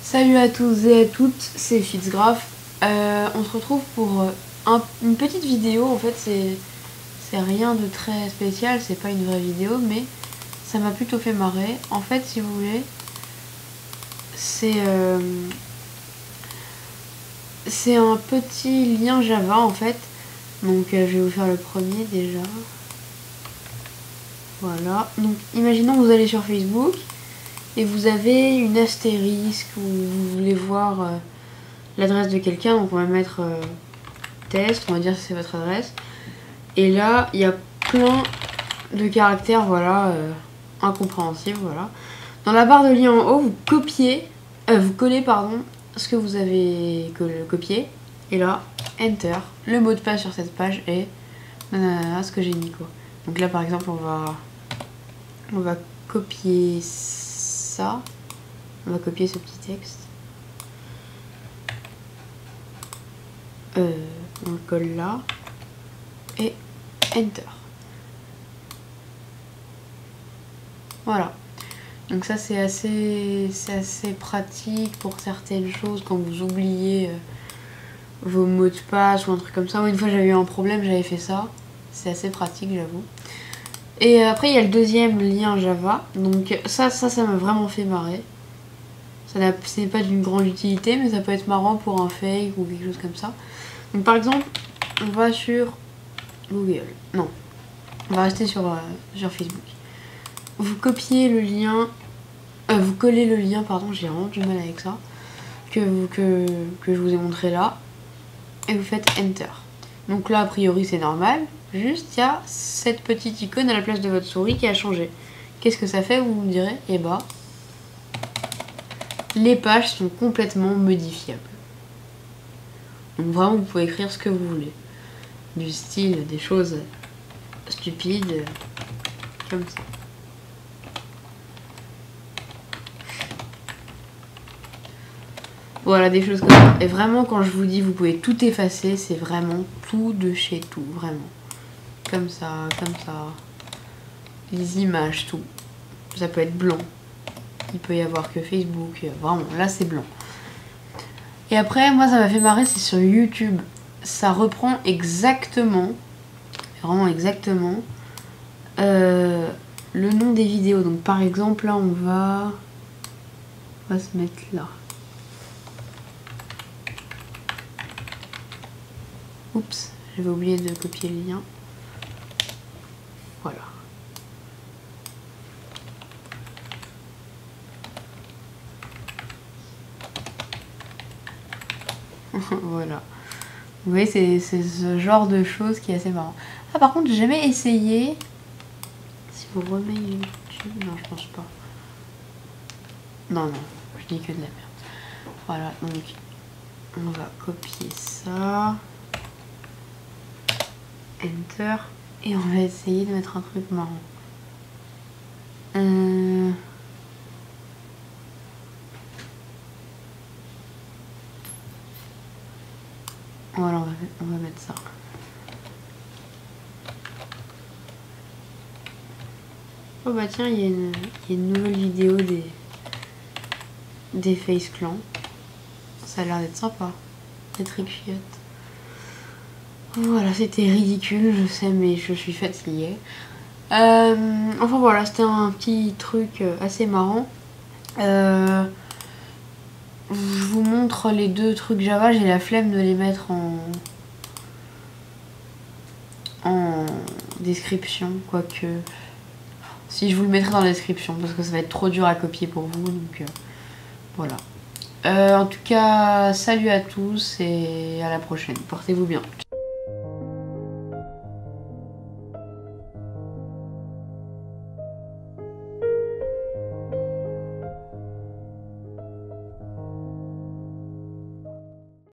Salut à tous et à toutes, c'est Fitzgraph. On se retrouve pour une petite vidéo. En fait, c'est rien de très spécial, c'est pas une vraie vidéo, mais ça m'a plutôt fait marrer. En fait, si vous voulez, c'est un petit lien Java en fait. Donc, je vais vous faire le premier déjà. Voilà. Donc, imaginons que vous allez sur Facebook et vous avez une astérisque où vous voulez voir l'adresse de quelqu'un. Donc, on va mettre test, on va dire que c'est votre adresse. Et là, il y a plein de caractères, voilà, incompréhensibles, voilà. Dans la barre de lien en haut, vous collez, pardon, ce que vous avez copié. Et là, Enter. Le mot de passe sur cette page est ce que j'ai mis, quoi. Donc là, par exemple, on va copier ça. On va copier ce petit texte. On le colle là. Et Enter. Voilà. Donc ça c'est assez pratique pour certaines choses quand vous oubliez vos mots de passe ou un truc comme ça. Moi, une fois j'avais eu un problème, j'avais fait ça. C'est assez pratique, j'avoue. Et après il y a le deuxième lien Java. Donc ça m'a vraiment fait marrer. C'est pas d'une grande utilité, mais ça peut être marrant pour un fake ou quelque chose comme ça. Donc par exemple, on va sur Google. Non, on va rester sur Facebook. Vous copiez le lien, vous collez le lien, pardon, j'ai vraiment du mal avec ça, que je vous ai montré là, et vous faites Enter. Donc là, a priori, c'est normal, juste il y a cette petite icône à la place de votre souris qui a changé. Qu'est-ce que ça fait, vous me direz? Eh bah, les pages sont complètement modifiables. Donc vraiment, vous pouvez écrire ce que vous voulez. Du style, des choses stupides, comme ça. Voilà, des choses comme ça. Et vraiment, quand je vous dis vous pouvez tout effacer, c'est vraiment tout de chez tout, vraiment. Comme ça, comme ça. Les images, tout. Ça peut être blanc. Il peut y avoir que Facebook. Vraiment, là c'est blanc. Et après, moi ça m'a fait marrer, c'est sur YouTube. Ça reprend exactement, vraiment exactement, le nom des vidéos. Donc par exemple, là on va se mettre là. Oups, j'avais oublié de copier le lien. Voilà. Voilà. Vous voyez, c'est ce genre de choses qui est assez marrant. Ah, par contre, j'ai jamais essayé. Si vous remettez YouTube. Non, je pense pas. Non, je dis que de la merde. Voilà, donc on va copier ça. Enter. Et on va essayer de mettre un truc marrant. Voilà, on va mettre ça. Oh bah tiens, il y a une nouvelle vidéo des Face Clan. Ça a l'air d'être sympa. Des trucs chiottes. Voilà, c'était ridicule, je sais, mais je suis fatiguée. Enfin voilà, c'était un petit truc assez marrant. Je vous montre les deux trucs Java, j'ai la flemme de les mettre en description, quoique si je vous le mettrai dans la description parce que ça va être trop dur à copier pour vous, donc voilà. En tout cas, salut à tous et à la prochaine, portez-vous bien.